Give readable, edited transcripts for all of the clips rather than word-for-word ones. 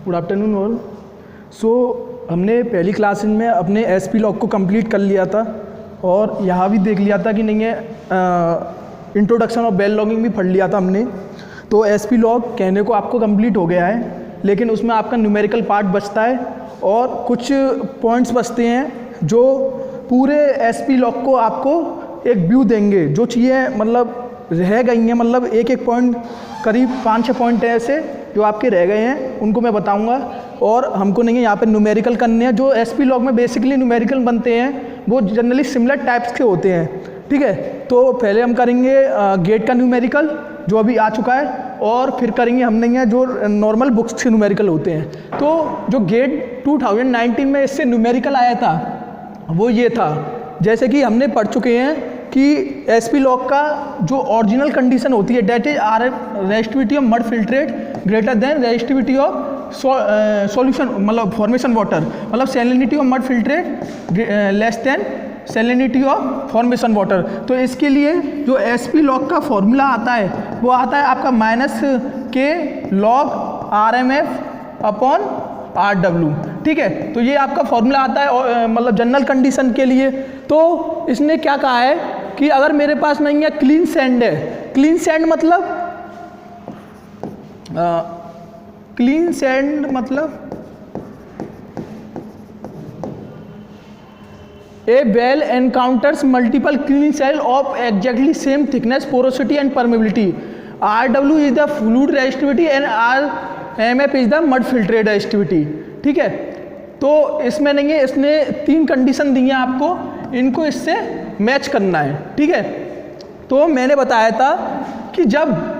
Good afternoon all. हमने पहली class में अपने एसपी लॉग को कंप्लीट कर लिया था और यहाँ भी देख लिया था कि नहीं है इंट्रोडक्शन ऑफ बेल लॉगिंग भी पढ़ लिया था हमने। तो एसपी लॉग कहने को आपको कंप्लीट हो गया है, लेकिन उसमें आपका न्यूमेरिकल पार्ट बचता है और कुछ पॉइंट्स बचते हैं जो पूरे एसपी लॉग को आपको एक व्यू देंगे। जो चीज़ें मतलब रह गई हैं, मतलब एक एक पॉइंट करीब 5-6 पॉइंट हैं ऐसे जो आपके रह गए हैं, उनको मैं बताऊंगा। और हमको नहीं है यहाँ पे न्यूमेरिकल करने हैं। जो एसपी लॉग में बेसिकली न्यूमेरिकल बनते हैं वो जनरली सिमिलर टाइप्स के होते हैं, ठीक है। तो पहले हम करेंगे गेट का न्यूमेरिकल जो अभी आ चुका है, और फिर करेंगे हम नहीं है जो नॉर्मल बुक्स के न्यूमेरिकल होते हैं। तो जो गेट 2019 में इससे न्यूमेरिकल आया था वो ये था, जैसे कि हमने पढ़ चुके हैं कि एसपी लॉग का जो ओरिजिनल कंडीशन होती है that is R resistivity of mud filtrate greater than resistivity of solution, मतलब फॉर्मेशन वाटर, मतलब salinity of mud filtrate less than salinity of formation water. तो इसके लिए जो एसपी लॉग का फॉर्मूला आता है वो आता है आपका -k log RMF upon RW, ठीक है। तो ये आपका फॉर्मूला आता है मतलब जनरल कंडीशन के लिए। तो इसने क्या कहा है कि अगर मेरे पास नहीं है क्लीन सैंड है, क्लीन सैंड मतलब a well encounters multiple clean sand of exactly same thickness, porosity and permeability. RW is the fluid resistivity and RMF is the mud filtrate resistivity, ठीक है। तो इसमें नहीं है, इसने 3 कंडीशन दी हैं आपको, इनको इससे मैच करना है, ठीक है। तो मैंने बताया था कि जब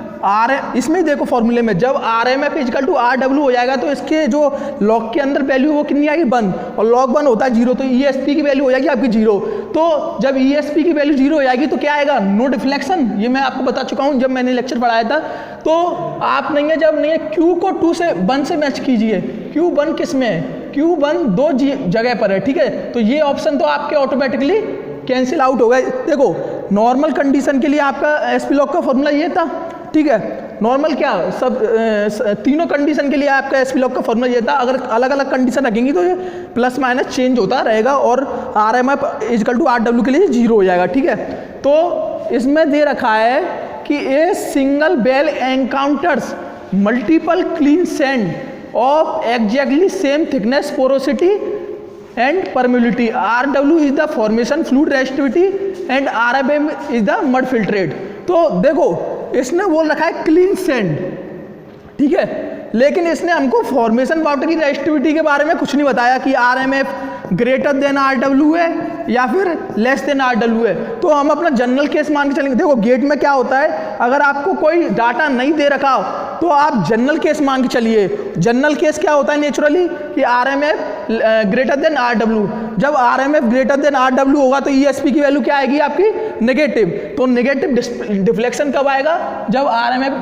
इसमें देखो फॉर्मूले में जब RMF = RW हो जाएगा तो इसके जो लॉग के अंदर वैल्यू वो कितनी आएगी 1, और लॉग 1 होता है 0, तो ESP की वैल्यू हो जाएगी आपकी 0। तो जब ESP की वैल्यू 0 हो जाएगी तो क्या आएगा, नो डिफ्लेक्शन। ये मैं आपको बता चुका हूँ जब मैंने लेक्चर पढ़ाया था। तो आप नहीं है जब नहीं है Q को 1 से मैच कीजिए। Q1 किस में है, Q1 2 जगह पर है, ठीक है। तो ये ऑप्शन तो आपके ऑटोमेटिकली कैंसिल आउट हो गए। देखो नॉर्मल कंडीशन के लिए आपका एसपी लॉग का फॉर्मूला ये था, ठीक है। नॉर्मल क्या सब तीनों कंडीशन के लिए आपका एसपी लॉग का फॉर्मूला ये था। अगर अलग अलग कंडीशन रखेंगी तो ये प्लस माइनस चेंज होता रहेगा और RMF = RW के लिए 0 हो जाएगा, ठीक है। तो इसमें दे रखा है कि a single bed encounters multiple clean sand of exactly same thickness, porosity and permeability. RW is the formation fluid resistivity and RMF is the mud filtrate. तो देखो इसने बोल रखा है क्लीन सैंड, ठीक है, लेकिन इसने हमको फॉर्मेशन वाटर की रेजिस्टिविटी के बारे में कुछ नहीं बताया कि RMF ग्रेटर देन RW है या फिर लेस देन RW है। तो हम अपना जनरल केस मान के चलेंगे। देखो गेट में क्या होता है, अगर आपको कोई डाटा नहीं दे रखा हो तो आप जनरल केस मान के चलिए। जनरल केस क्या होता है नेचुरली कि RMF ग्रेटर देन RW। जब RMF ग्रेटर देन RW होगा तो ESP की वैल्यू क्या आएगी आपकी नेगेटिव। तो नेगेटिव डिफ्लेक्शन कब आएगा, जब RMF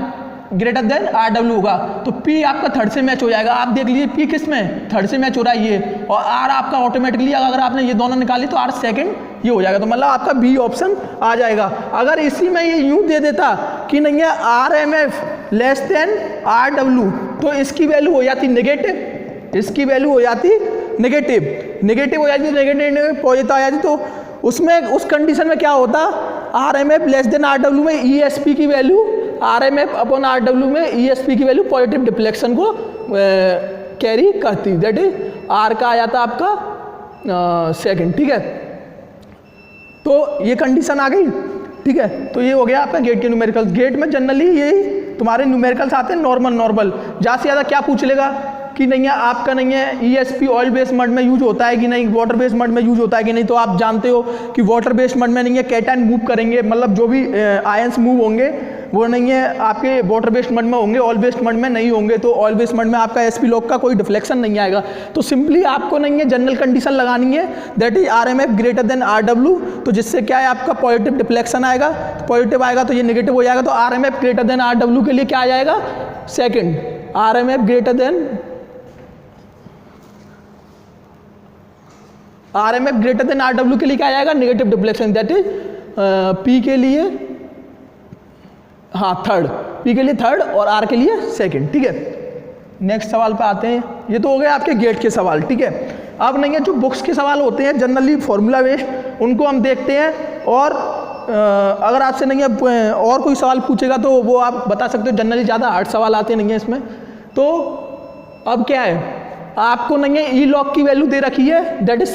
ग्रेटर देन RW होगा। तो P आपका 3rd से मैच हो जाएगा। आप देख लीजिए P किस में 3rd से मैच हो रहा है ये, और R आपका ऑटोमेटिकली अगर आपने ये दोनों निकाली तो R 2nd ये हो जाएगा। तो मतलब आपका B ऑप्शन आ जाएगा। अगर इसी में ये यूं दे देता कि नहीं है RMF लेस देन RW तो इसकी वैल्यू हो जाती नेगेटिव, इसकी वैल्यू हो जाती नेगेटिव हो जाती, नेगेटिव पॉजिटिव आ जाती। तो उसमें उस कंडीशन में क्या होता, RMF लेस देन RW में ESP की वैल्यू RMF अपॉन RW में ESP की वैल्यू पॉजिटिव डिफ्लेक्शन को कैरी करती, दैट इज R का आ जाता आपका 2nd, ठीक है। तो ये कंडीशन आ गई, ठीक है। तो ये हो गया आपका गेट के न्यूमेरिकल्स। गेट में जनरली यही तुम्हारे न्यूमेरिकल्स आते हैं नॉर्मल। ज़्यादा से ज़्यादा क्या पूछ लेगा कि नहीं है आपका नहीं है ESP ऑयल बेस्ड मड में यूज होता है कि नहीं, वाटर बेस्ड मड में यूज होता है कि नहीं। तो आप जानते हो कि वाटर बेस्ड मड में नहीं है कैटायन मूव करेंगे, मतलब जो भी आयंस मूव होंगे वो नहीं है आपके वाटर बेस्ड मड में होंगे, ऑयल बेस्ड मड में नहीं होंगे। तो ऑयल बेस्ड मड में आपका एसपी लॉग का कोई डिफ्लेक्शन नहीं आएगा। तो सिंपली आपको नहीं है जनरल कंडीशन लगानी है, that is RMF greater than RW। तो जिससे क्या है आपका पॉजिटिव डिफ्लेक्शन आएगा, पॉजिटिव आएगा तो ये नेगेटिव हो जाएगा। तो RMF ग्रेटर देन RW के लिए क्या आ जाएगा 2nd, RMF greater than RW के लिए क्या आएगा negative deflection, that is P के लिए हाँ 3rd, P के लिए 3rd और R के लिए 2nd, ठीक है। नेक्स्ट सवाल पे आते हैं। ये तो हो गए आपके गेट के सवाल, ठीक है। अब नहीं है जो बुक्स के सवाल होते हैं जनरली फॉर्मूला बेस्ड, उनको हम देखते हैं। और अगर आपसे नहीं है और कोई सवाल पूछेगा तो वो आप बता सकते हो। जनरली ज़्यादा हार्ड सवाल आते नहीं है इसमें। तो अब क्या है, आपको नहीं है ई लॉग की वैल्यू दे रखी है, दैट इज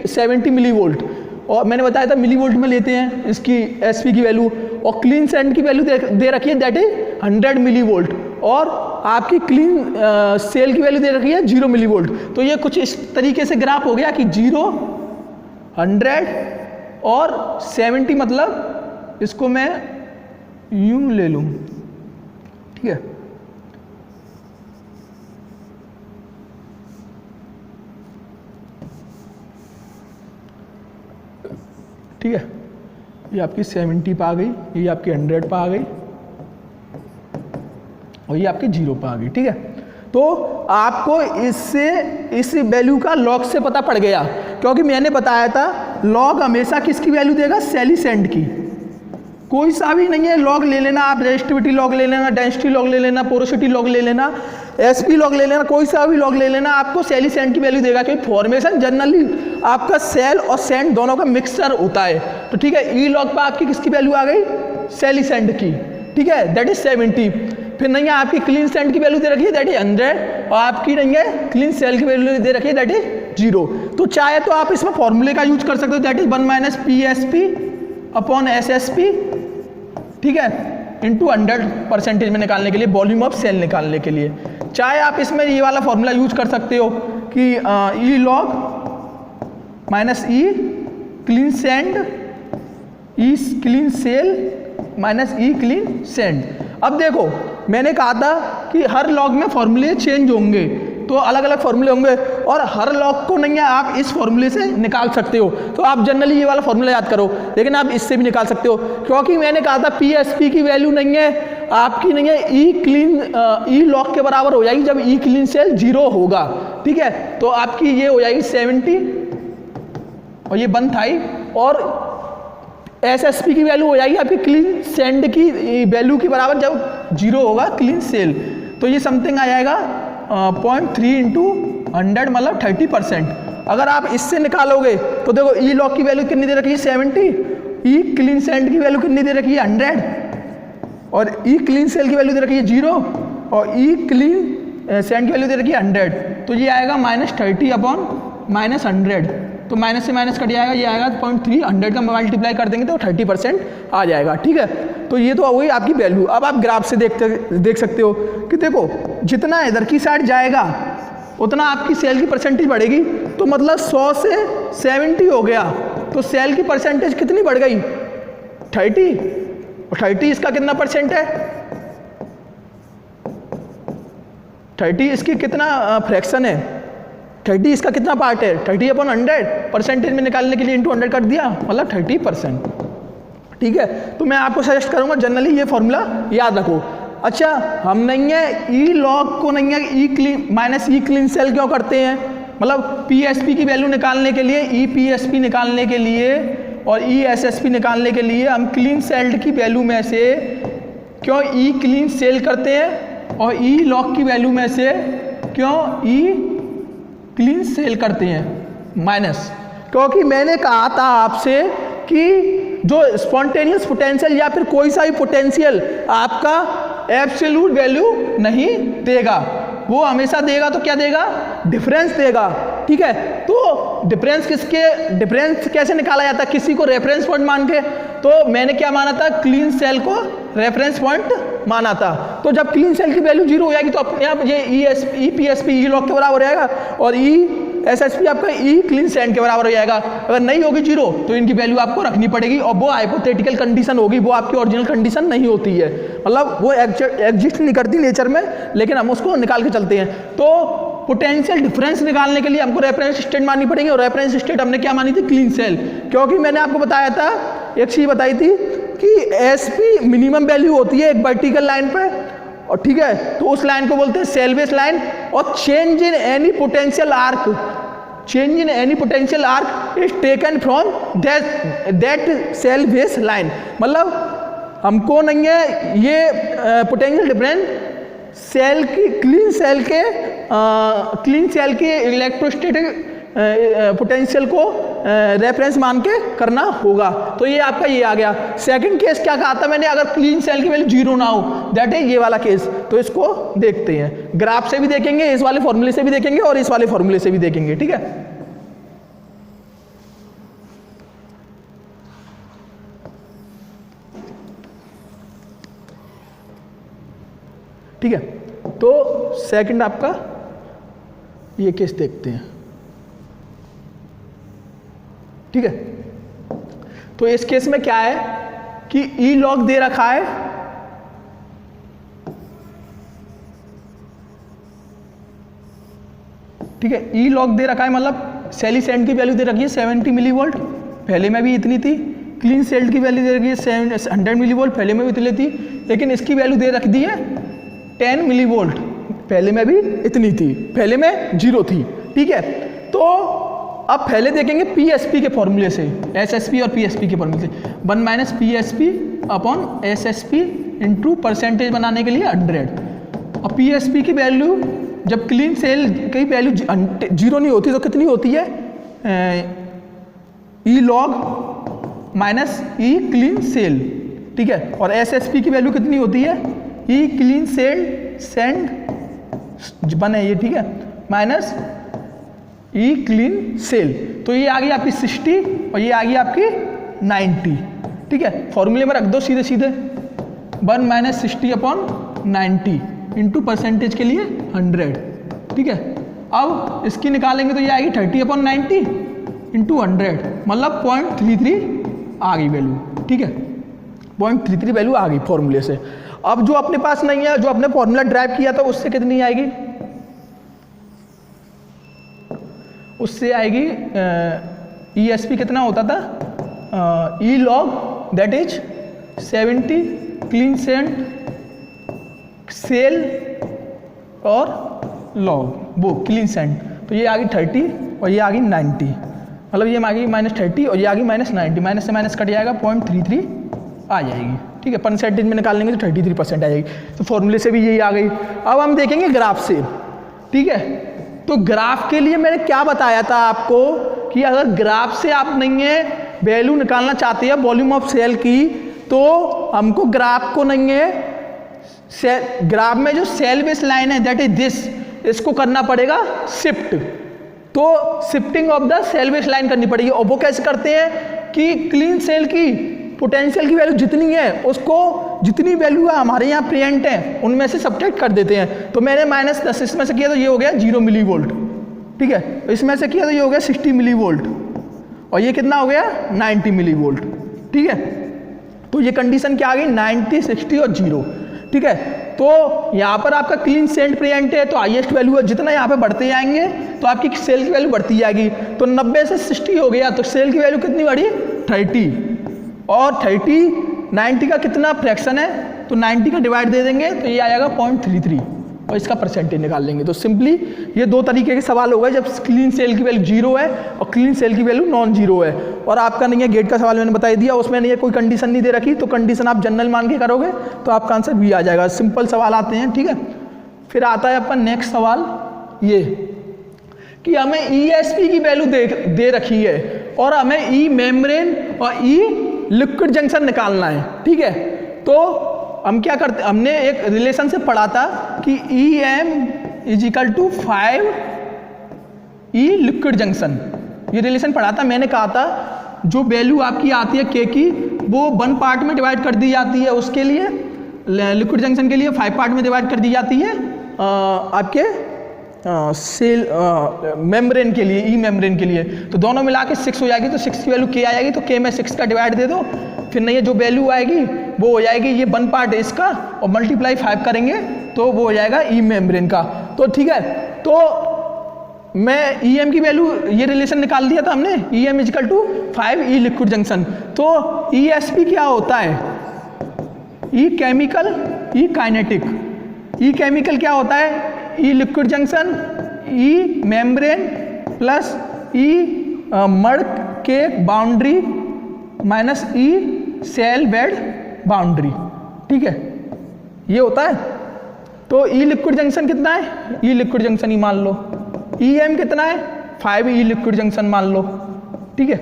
70 मिली वोल्ट, और मैंने बताया था मिली वोल्ट में लेते हैं इसकी एसपी की वैल्यू। और क्लीन सेंड की वैल्यू दे रखी है, दैट इज 100 मिली वोल्ट, और आपकी क्लीन सेल की वैल्यू दे रखी है 0 मिली वोल्ट। तो ये कुछ इस तरीके से ग्राफ हो गया कि 0, 100 और 70, मतलब इसको मैं यूं ले लूं, ठीक है। ठीक है, ये आपकी 70 पे आ गई, ये आपकी 100 पे आ गई, और ये आपके 0 पे आ गई, ठीक है। तो आपको इससे इस वैल्यू का लॉग से पता पड़ गया, क्योंकि मैंने बताया था लॉग हमेशा किसकी वैल्यू देगा, सेलिसेंट की। कोई सा भी नहीं है लॉग ले लेना आप, रेजिस्टिविटी लॉग ले लेना, डेंसिटी लॉग ले लेना, पोरोसिटी लॉग ले लेना, एसपी लॉग ले लेना, कोई सा भी लॉग ले लेना, आपको सेलिसेंट की वैल्यू देगा। क्योंकि फॉर्मेशन जनरली आपका सेल और सेंट दोनों का मिक्सचर होता है। तो ठीक है, ई लॉग पर आपकी किसकी वैल्यू आ गई, सेलिसेंट की, ठीक है, दैट इज 70। फिर नहीं है आपकी क्लीन सेंट की वैल्यू दे रखी है, दैट इज 100, और आपकी नहीं है क्लीन सेल की वैल्यू दे रखी है, दैट इज 0। तो चाहे तो आप इसमें फॉर्मूले का यूज कर सकते हो, that is 1 - PSP upon SSP, ठीक है, इंटू 100% में निकालने के लिए, वॉल्यूम ऑफ सेल निकालने के लिए। चाहे आप इसमें ये वाला फॉर्मूला यूज कर सकते हो कि ई लॉग माइनस ई क्लीन सेंड, ई क्लीन सेल माइनस ई क्लीन सेंड। अब देखो मैंने कहा था कि हर लॉग में फॉर्मूले चेंज होंगे, तो अलग अलग फॉर्मूले होंगे, और हर लॉग को नहीं है आप इस फॉर्मूले से निकाल सकते हो। तो आप जनरली ये वाला फॉर्मूला याद करो, लेकिन आप इससे भी निकाल सकते हो, क्योंकि मैंने कहा था PSP की वैल्यू नहीं है आपकी नहीं है ई लॉग के बराबर हो जाएगी जब ई क्लीन सेल 0 होगा, ठीक है। तो आपकी ये हो जाएगी 70 और ये 1 और SSP की वैल्यू हो जाएगी आपकी क्लीन सेंड की वैल्यू के बराबर जब 0 होगा क्लीन सेल। तो ये समथिंग आ जाएगा 0.3 × 100, मतलब 30%। अगर आप इससे निकालोगे तो देखो ई लॉग की वैल्यू कितनी दे रखी है, 70, ई क्लीन सेंड की वैल्यू कितनी दे रखी है, 100, और ई क्लीन सेल की वैल्यू दे रखी है 0, और ई क्लीन सेंड की वैल्यू दे रखी है 100। तो ये आएगा -30 अपॉन -100, तो माइनस से माइनस कट जाएगा, ये आएगा 0.3, 100 का मल्टीप्लाई कर देंगे तो 30% आ जाएगा, ठीक है। तो ये तो हो गई आपकी वैल्यू। अब आप ग्राफ से देख सकते हो कि देखो जितना इधर की साइड जाएगा उतना आपकी सेल की परसेंटेज बढ़ेगी। तो मतलब 100 से 70 हो गया, तो सेल की परसेंटेज कितनी बढ़ गई, 30, और 30 इसका कितना परसेंट है, 30 इसकी कितना फ्रैक्शन है, 30 इसका कितना पार्ट है, 30 अपॉन 100, परसेंटेज में निकालने के लिए इंटू 100 कर दिया, मतलब 30%, ठीक है। तो मैं आपको सजेस्ट करूंगा जनरली ये फॉर्मूला याद रखो। अच्छा, हम नहीं है ई लॉग को नहीं है ई क्लीन माइनस ई क्लीन सेल क्यों करते हैं, मतलब PSP की वैल्यू निकालने के लिए, ई PSP निकालने के लिए और ई SSP निकालने के लिए हम क्लीन सेल्ड की वैल्यू में से क्यों ई क्लीन सेल करते हैं, और ई लॉग की वैल्यू में से क्यों ई क्लीन सेल करते हैं माइनस। क्योंकि मैंने कहा था आपसे कि जो स्पॉन्टेनियस पोटेंशियल या फिर कोई सा भी पोटेंशियल आपका एब्सोल्यूट वैल्यू नहीं देगा, वो हमेशा देगा तो क्या देगा, डिफरेंस देगा, ठीक है। तो डिफरेंस कैसे निकाला जाता है, किसी को रेफरेंस पॉइंट मान के। तो मैंने क्या माना था, क्लीन सेल को रेफरेंस पॉइंट माना था। तो जब क्लीन सेल की वैल्यू 0 हो जाएगी तो अपने आप ये ई PSP ई लॉग के बराबर हो जाएगा, और ई SSP आपका ई क्लीन सेंड के बराबर हो जाएगा। अगर नहीं होगी 0 तो इनकी वैल्यू आपको रखनी पड़ेगी, और वो हाइपोथेटिकल कंडीशन होगी, वो आपकी ओरिजिनल कंडीशन नहीं होती है, मतलब वो एग्जिस्ट नहीं करती नेचर में, लेकिन हम उसको निकाल के चलते हैं। तो पोटेंशियल डिफरेंस निकालने के लिए हमको रेफरेंस स्टेट माननी पड़ेगी, और रेफरेंस स्टेट हमने क्या मानी थी, क्लीन सेल। क्योंकि मैंने आपको बताया था, एक चीज बताई थी कि SP मिनिमम वैल्यू होती है एक वर्टिकल लाइन पे, और ठीक है, तो उस लाइन को बोलते हैं सेल बेस लाइन। और change in any potential arc is taken from that shale base line. मतलब हमको नहीं है ये पोटेंशियल डिफरेंस सेल की क्लीन सेल के इलेक्ट्रोस्टैटिक पोटेंशियल को रेफरेंस मान के करना होगा। तो ये आपका ये आ गया। सेकंड केस क्या कहा था मैंने, अगर क्लीन सेल की वैल्यू 0 ना हो, दैट इज ये वाला केस। तो इसको देखते हैं, ग्राफ से भी देखेंगे, इस वाले फॉर्मूले से भी देखेंगे और इस वाले फॉर्मूले से भी देखेंगे, ठीक है। ठीक है, तो सेकंड आपका ये केस देखते हैं, ठीक है। तो इस केस में क्या है कि ई लॉग दे रखा है, ठीक है। ई लॉग दे रखा है मतलब सेलिसेंट की वैल्यू दे रखी है 70 मिलीवोल्ट, पहले में भी इतनी थी। क्लीन सेल्ट की वैल्यू दे रखी है 100 मिलीवोल्ट, पहले में भी इतनी थी। लेकिन इसकी वैल्यू दे रख दी है 10 मिलीवोल्ट, पहले में भी इतनी थी, पहले में 0 थी, ठीक है। तो अब पहले देखेंगे पीएसपी के फॉर्मूले से, एसएसपी और पीएसपी के फॉर्मूले से। 1 minus PSP upon SSP into percentage बनाने के लिए 100। और पीएसपी की वैल्यू जब क्लीन सेल की वैल्यू 0 नहीं होती तो कितनी होती है, ई लॉग माइनस ई क्लीन सेल, ठीक है। और एसएसपी की वैल्यू कितनी होती है, ई क्लीन सेल सेंड बने ये, ठीक है, माइनस ई क्लीन सेल। तो ये आ गई आपकी 60 और ये आ गई आपकी 90, ठीक है। फॉर्मूले में रख दो सीधे सीधे, 1 माइनस 60 अपॉन 90 इंटू परसेंटेज के लिए 100, ठीक है। अब इसकी निकालेंगे तो ये आएगी 30 अपॉन 90 इंटू 100, मतलब 0.33 आ गई वैल्यू, ठीक है। 0.33 वैल्यू आ गई फॉर्मूले से। अब जो अपने पास नहीं है, जो अपने फॉर्मूला ड्राइव किया था उससे कितनी आएगी, उससे आएगी ESP कितना होता था, E log that is 70 clean cell और लॉग वो क्लीन सेंट। तो ये आ गई 30 और ये आ गई 90, मतलब ये आ गई -30 और ये आ गई -90, माइनस से माइनस कट जाएगा 0.33 आ जाएगी, ठीक है। परसेंटेज में निकाल लेंगे तो 33% आ जाएगी। तो फॉर्मूले से भी यही आ गई। अब हम देखेंगे ग्राफ से, ठीक है। तो ग्राफ के लिए मैंने क्या बताया था आपको कि अगर ग्राफ से आप नहीं है वैल्यू निकालना चाहते हैं वॉल्यूम ऑफ सेल की, तो हमको ग्राफ को नहीं है ग्राफ में जो सेल बेस लाइन है दैट इज दिस, इसको करना पड़ेगा शिफ्ट। तो shifting of the shale base line करनी पड़ेगी। और वो कैसे करते हैं कि क्लीन सेल की पोटेंशियल की वैल्यू जितनी है उसको जितनी वैल्यू है हमारे यहाँ प्रेजेंट है उनमें से सब्ट्रैक्ट कर देते हैं। तो मैंने -10 इसमें से किया तो ये हो गया 0 मिलीवोल्ट, ठीक है। इसमें से किया तो ये हो गया 60 मिलीवोल्ट और ये कितना हो गया 90 मिलीवोल्ट, ठीक है। तो ये कंडीशन क्या आ गई 90, 60 और 0, ठीक है। तो यहाँ पर आपका क्लीन सेल प्रेजेंट है तो हाईएस्ट वैल्यू है, जितना यहाँ पे बढ़ते जाएंगे तो आपकी सेल की वैल्यू बढ़ती जाएगी। तो 90 से 60 हो गया तो सेल की वैल्यू कितनी बढ़ी 30, और 30 90 का कितना फ्रैक्शन है तो 90 का डिवाइड दे देंगे तो ये आएगा 0.33 और इसका परसेंटेज निकाल लेंगे। तो सिंपली ये दो तरीके के सवाल हो गए, जब क्लीन सेल की वैल्यू 0 है और क्लीन सेल की वैल्यू नॉन जीरो है। और आपका नहीं है गेट का सवाल मैंने बता दिया, उसमें नहीं है कोई कंडीशन नहीं दे रखी, तो कंडीशन आप जनरल मान के करोगे तो आपका आंसर भी आ जाएगा। सिंपल सवाल आते हैं, ठीक है। फिर आता है आपका नेक्स्ट सवाल ये कि हमें ESP की वैल्यू दे रखी है और हमें ई मेम्ब्रेन और ई लिक्विड जंक्शन निकालना है, ठीक है। तो हम क्या करते, हमने एक रिलेशन से पढ़ा था कि EM = 5 ई लिक्विड जंक्शन, ये रिलेशन पढ़ा था। मैंने कहा था जो वैल्यू आपकी आती है K की वो 1 पार्ट में डिवाइड कर दी जाती है, उसके लिए लिक्विड जंक्शन के लिए 5 पार्ट में डिवाइड कर दी जाती है आपके सेल मेम्ब्रेन के लिए, ई मेम्ब्रेन के लिए। तो दोनों मिला के 6 हो जाएगी, तो 6 की वैल्यू K आ जाएगी, तो K में 6 का डिवाइड दे दो, फिर नहीं है जो वैल्यू आएगी वो हो जाएगी ये 1 पार्ट है इसका और मल्टीप्लाई 5 करेंगे तो वो हो जाएगा ई मेम्ब्रेन का। तो ठीक है, तो मैं EM की वैल्यू ये रिलेशन निकाल दिया था हमने, EM = 5 ई लिक्विड जंक्शन। तो ESP क्या होता है, E chemical E kinetic. E chemical क्या होता है, E liquid junction E membrane plus E mud cake boundary minus E shale bed boundary, ठीक है, ये होता है। तो तो ई लिक्विड जंक्शन कितना है, ई लिक्विड जंक्शन ही मान लो, ई एम कितना है 5 ई लिक्विड जंक्शन मान लो, ठीक है।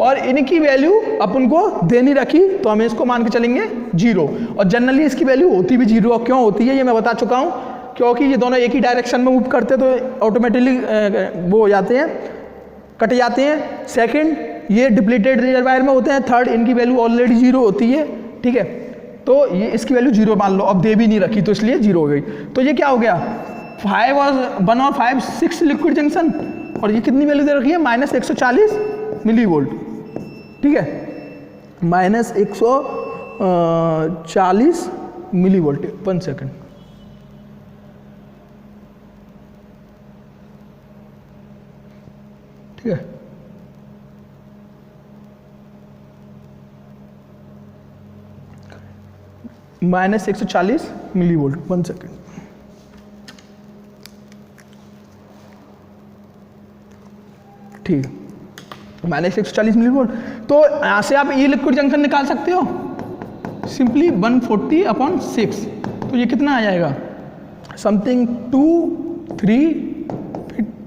और इनकी वैल्यू अपन को देनी रखी तो हम इसको मान के चलेंगे 0, और जनरली इसकी वैल्यू होती भी 0। क्यों होती है ये मैं बता चुका हूँ, क्योंकि ये दोनों एक ही डायरेक्शन में मूव करते तो ऑटोमेटिकली वो हो जाते हैं, कट जाते हैं। सेकंड, ये डिप्लीटेड रिजर्वायर में होते हैं। थर्ड, इनकी वैल्यू ऑलरेडी 0 होती है, ठीक है। तो ये इसकी वैल्यू 0 मान लो, अब दे भी नहीं रखी तो इसलिए 0 हो गई। तो ये क्या हो गया 1 और 5 6 लिक्विड जंक्शन, और ये कितनी वैल्यू दे रखी है -140 मिलीवोल्ट, ठीक है, -140 मिलीवोल्ट। 1 सेकेंड, ठीक है। -140 मिलीवोल्ट। 1 सेकेंड, ठीक है, -140 मिलीवोल्ट। तो यहाँ से आप ई लिक्विड जंक्शन निकाल सकते हो सिंपली 140/6। तो ये कितना आ जाएगा, समथिंग 2 3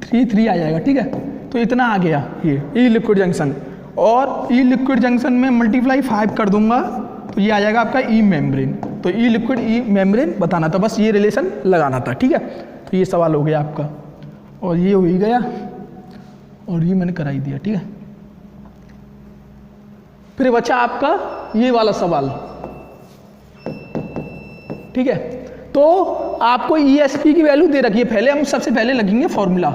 3 आ जाएगा, ठीक है। तो इतना आ गया ये ई लिक्विड जंक्शन, और ई लिक्विड जंक्शन में मल्टीप्लाई 5 कर दूंगा तो ये आ जाएगा आपका ई मेम्ब्रेन। तो ई लिक्विड ई मेम्ब्रेन बताना था, बस ये रिलेशन लगाना था, ठीक है। तो ये सवाल हो गया आपका, और ये हो ही गया, और ये मैंने करा ही दिया, ठीक है। फिर बचा आपका ये वाला सवाल, ठीक है। तो आपको ESP की वैल्यू दे रखी है, पहले हम सबसे पहले लगेंगे फॉर्मूला।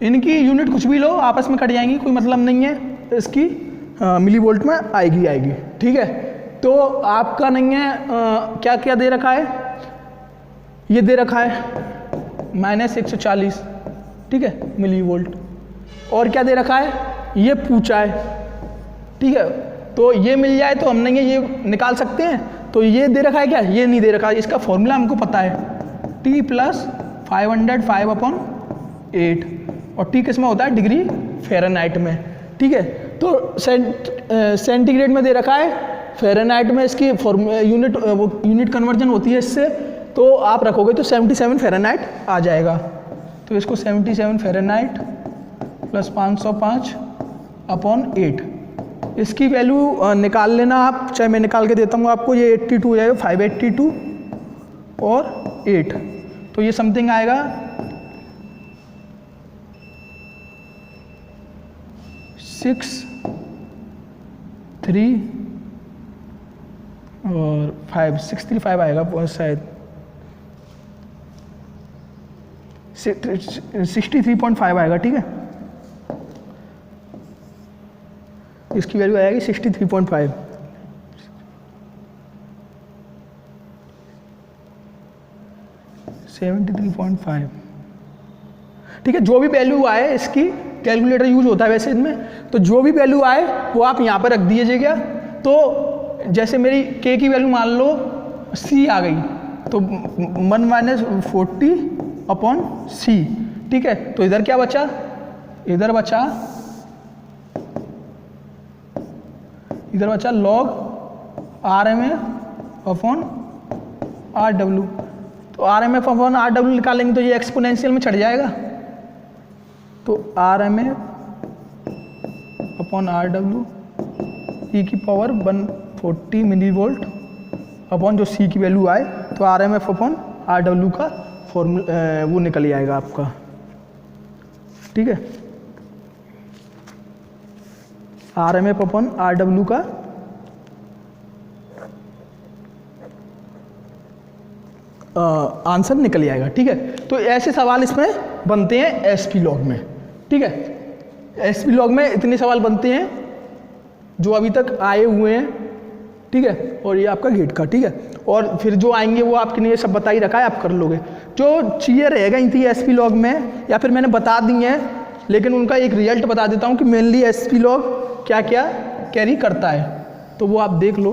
इनकी यूनिट कुछ भी लो, आपस में कट जाएंगी, कोई मतलब नहीं है इसकी, मिलीवोल्ट में आएगी, ठीक है। तो आपका नहीं है क्या क्या दे रखा है, ये दे रखा है -140, ठीक है, मिलीवोल्ट। और क्या दे रखा है, ये पूछा है, ठीक है। तो ये मिल जाए तो हम नहीं है ये निकाल सकते हैं। तो ये दे रखा है क्या, ये नहीं दे रखा है, इसका फॉर्मूला हमको पता है, T + 500 5/8, और T किस में होता है, डिग्री फ़ारेनहाइट में, ठीक है। तो सेंटीग्रेड में दे रखा है, फ़ारेनहाइट में इसकी यूनिट कन्वर्जन होती है इससे, तो आप रखोगे तो 77 फ़ारेनहाइट आ जाएगा। तो इसको 77 फ़ारेनहाइट + 505/8, इसकी वैल्यू निकाल लेना आप, चाहे मैं निकाल के देता हूँ आपको। ये 82 हो जाएगा, 582 और 8, तो ये समथिंग आएगा 6 3 और 5 635 आएगा शायद, 63.5 आएगा, ठीक है। इसकी वैल्यू आएगी 63.5, 73.5, ठीक है। जो भी वैल्यू आए, इसकी कैलकुलेटर यूज होता है वैसे इनमें, तो जो भी वैल्यू आए वो आप यहाँ पर रख दीजिएगा। तो जैसे मेरी K की वैल्यू मान लो C आ गई, तो 1 - 40/C, ठीक है। तो इधर क्या बचा, इधर बचा log RMF/RW। तो RMF/RW निकालेंगे तो ये एक्सपोनेंशियल में चढ़ जाएगा। तो RMF/RW e⁻ 140 मिलीवोल्ट अपॉन जो C की वैल्यू आए, तो RMF/RW का फॉर्मूला वो निकल आएगा आपका, ठीक है। RMF/RW का आंसर निकल आएगा, ठीक है। तो ऐसे सवाल इसमें बनते हैं SP लॉग में, ठीक है। SP लॉग में इतने सवाल बनते हैं जो अभी तक आए हुए हैं, ठीक है। और ये आपका गेट का, ठीक है। और फिर जो आएंगे वो आपके लिए सब बता ही रखा है, आप कर लोगे। जो चीज़ें रह गई थी SP लॉग में, या फिर मैंने बता दी हैं, लेकिन उनका एक रिजल्ट बता देता हूँ कि मेनली SP लॉग क्या क्या कैरी करता है, तो वो आप देख लो।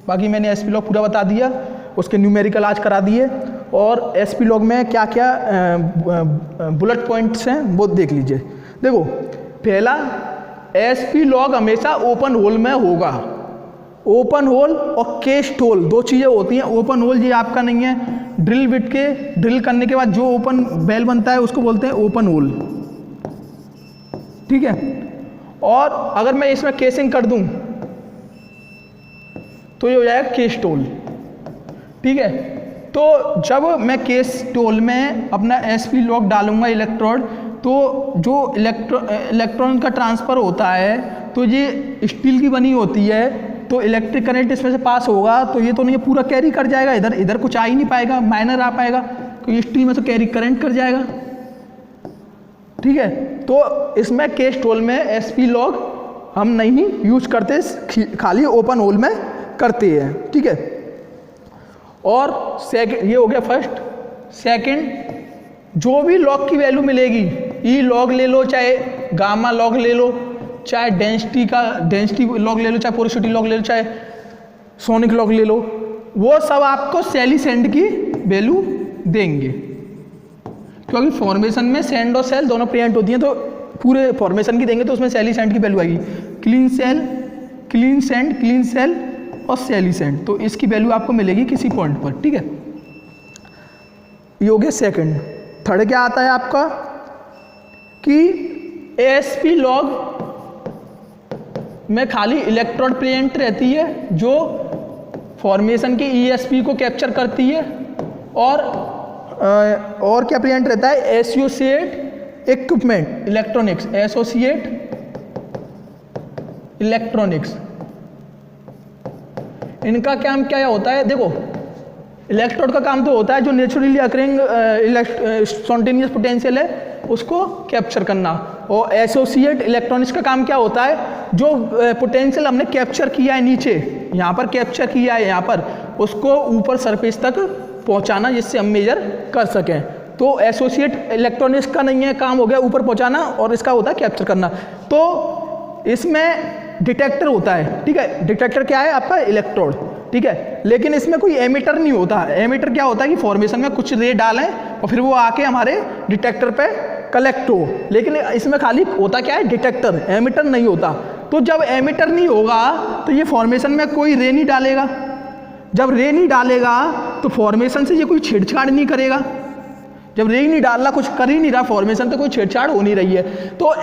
बाकी मैंने SP लॉग पूरा बता दिया, उसके न्यूमेरिकल आज करा दिए, और SP लॉग में क्या क्या बुलेट पॉइंट्स हैं वो देख लीजिए। देखो, पहला एसपी लॉग हमेशा ओपन होल में होगा। ओपन होल और केस्ड होल दो चीज़ें होती हैं। ओपन होल ये आपका नहीं है, ड्रिल बिट के ड्रिल करने के बाद जो ओपन बेल बनता है उसको बोलते हैं ओपन होल, ठीक है। और अगर मैं इसमें केसिंग कर दूं तो ये हो जाएगा केस्ड होल, ठीक है। तो जब मैं केस्ड होल में अपना एसपी लॉग डालूंगा इलेक्ट्रोड, तो जो इलेक्ट्रॉन का ट्रांसफ़र होता है तो ये स्टील की बनी होती है, तो इलेक्ट्रिक करंट इसमें से पास होगा, तो ये तो नहीं पूरा कैरी कर जाएगा, इधर इधर कुछ आ ही नहीं पाएगा, माइनर आ पाएगा, क्योंकि स्टील में तो कैरी करंट कर जाएगा, ठीक है। तो इसमें केस्ड होल में एसपी लॉग हम नहीं यूज करते, खाली ओपन होल में करते हैं, ठीक है। और सेकंड ये हो गया फर्स्ट। सेकंड, जो भी लॉग की वैल्यू मिलेगी, ई लॉग ले लो, चाहे गामा लॉग ले लो, चाहे डेंसिटी लॉग ले लो, चाहे पोरोसिटी लॉग ले लो, चाहे सोनिक लॉग ले लो, वो सब आपको सेली सेंड की वैल्यू देंगे, क्योंकि फॉर्मेशन में सेंड और सेल दोनों प्रेजेंट होती हैं, तो पूरे फॉर्मेशन की देंगे तो उसमें सेली सेंड की वैल्यू आएगी। Clean cell, clean sand, clean cell और सेली सेंड, तो इसकी वैल्यू आपको मिलेगी किसी पॉइंट पर, ठीक है। ये हो गया सेकंड। थर्ड क्या आता है आपका कि एएसपी लॉग में खाली इलेक्ट्रोड प्रेजेंट रहती है जो फॉर्मेशन के ईएसपी को कैप्चर करती है, और क्या प्रेजेंट रहता है, associate equipment electronics, associate electronics. इनका काम क्या होता है, देखो इलेक्ट्रोड का काम तो होता है जो नेचुरली अकरिंग स्पॉन्टेनियस पोटेंशियल है उसको कैप्चर करना, और एसोसिएट इलेक्ट्रॉनिक्स का काम क्या होता है, जो पोटेंशियल हमने कैप्चर किया है नीचे, यहाँ पर कैप्चर किया है यहाँ पर, उसको ऊपर सरफेस तक पहुँचाना जिससे हम मेजर कर सकें। तो एसोसिएट इलेक्ट्रॉनिक्स का नहीं है, काम हो गया ऊपर पहुँचाना, और इसका होता है कैप्चर करना। तो इसमें डिटेक्टर होता है, ठीक है। डिटेक्टर क्या है आपका, इलेक्ट्रोड, ठीक है। लेकिन इसमें कोई एमिटर नहीं होता। एमिटर क्या होता है कि फॉर्मेशन में कुछ रे डालें और फिर वो आके हमारे डिटेक्टर पे कलेक्ट हो, लेकिन इसमें खाली होता क्या है, डिटेक्टर, एमिटर नहीं होता। तो जब एमिटर नहीं होगा तो ये फॉर्मेशन में कोई रे नहीं डालेगा, जब रे नहीं डालेगा तो फॉर्मेशन से ये कोई छेड़छाड़ नहीं करेगा, जब रे नहीं डाल रहा, कुछ कर ही नहीं रहा फॉर्मेशन, तो कोई छेड़छाड़ हो नहीं रही है। तो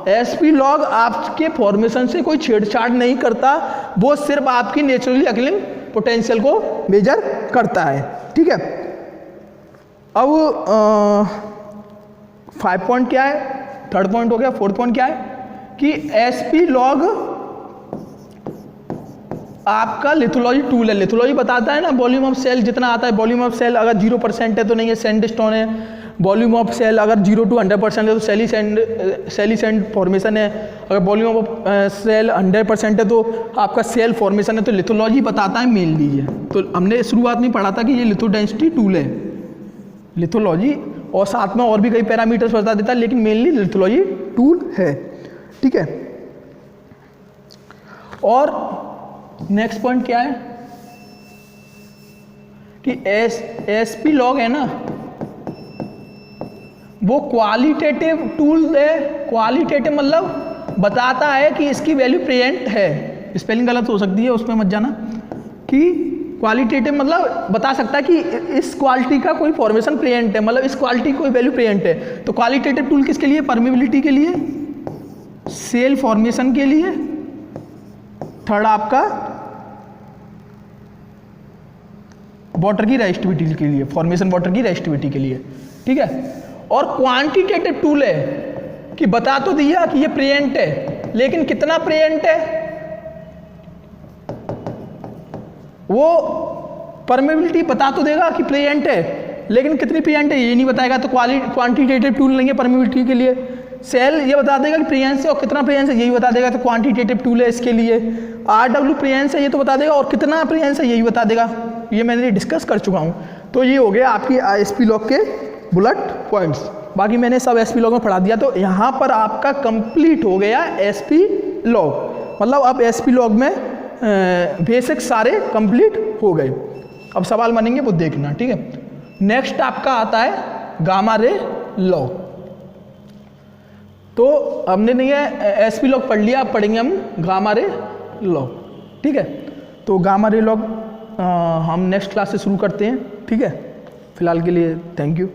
एसपी लॉग आपके फॉर्मेशन से कोई छेड़छाड़ नहीं करता, वो सिर्फ आपकी नेचुरली अकरिंग पोटेंशियल को मेजर करता है, ठीक है। अब 5 पॉइंट क्या है, थर्ड पॉइंट हो गया। फोर्थ पॉइंट क्या है कि एसपी लॉग आपका लिथोलॉजी टूल है। लिथोलॉजी बताता है ना, वॉल्यूम ऑफ सेल जितना आता है, वॉल्यूम ऑफ सेल अगर 0% है तो नहीं है, सैंडस्टोन है। वॉल्यूम ऑफ सेल अगर 0 to 100% है तो सेली सैंड फॉर्मेशन है। अगर वॉल्यूम ऑफ सेल 100% है तो आपका सेल फॉर्मेशन है। तो लिथोलॉजी बताता है मेन लीजिए। तो हमने शुरुआत में पढ़ा था कि ये लिथो डेंसिटी टूल है, लिथोलॉजी, और साथ में और भी कई पैरामीटर्स बता देता है, लेकिन मेनली लिथोलॉजी टूल है, ठीक है। और नेक्स्ट पॉइंट क्या है कि एसपी लॉग है ना, वो क्वालिटेटिव टूल है। क्वालिटेटिव मतलब बताता है कि इसकी वैल्यू प्रेजेंट है। स्पेलिंग गलत हो सकती है, उसमें मत जाना। कि क्वालिटेटिव मतलब बता सकता है कि इस क्वालिटी का कोई फॉर्मेशन प्रेजेंट है, मतलब इस क्वालिटी की कोई वैल्यू प्रेजेंट है। तो क्वालिटेटिव टूल किसके लिए, परमेबिलिटी के लिए, सेल फॉर्मेशन के लिए, थर्ड आपका वाटर की रेजिस्टिविटी के लिए, फॉर्मेशन वाटर की रेजिस्टिविटी के लिए, ठीक है। और क्वांटिटेटिव टूल है कि बता तो दिया कि ये प्रेजेंट है, लेकिन कितना प्रेजेंट है, वो परमेबिलिटी बता तो देगा कि प्रेजेंट है, लेकिन कितनी प्रेजेंट है ये नहीं बताएगा। तो क्वांटिटेटिव टूल नहीं है परमेबिलिटी के लिए। सेल ये बता देगा कि प्रेजेंस है, और कितना प्रेजेंस है यही बता देगा, तो क्वांटिटेटिव टूल है इसके लिए। RW प्रेजेंस है ये तो बता देगा, और कितना प्रेजेंस है यही बता देगा। ये मैंने डिस्कस कर चुका हूँ। तो ये हो गया आपकी एसपी लॉग के बुलेट पॉइंट्स। बाकी मैंने सब एसपी लॉग में पढ़ा दिया। तो यहाँ पर आपका कंप्लीट हो गया एसपी लॉग, मतलब अब एसपी लॉग में बेसिक सारे कंप्लीट हो गए। अब सवाल बनेंगे वो देखना, ठीक है। नेक्स्ट आपका आता है गामा रे लॉ। तो हमने नहीं है एसपी लॉग पढ़ लिया, अब पढ़ेंगे हम गामा रे लॉग। ठीक है, तो गामा रे लॉग हम नेक्स्ट क्लास से शुरू करते हैं। ठीक है, फिलहाल के लिए थैंक यू।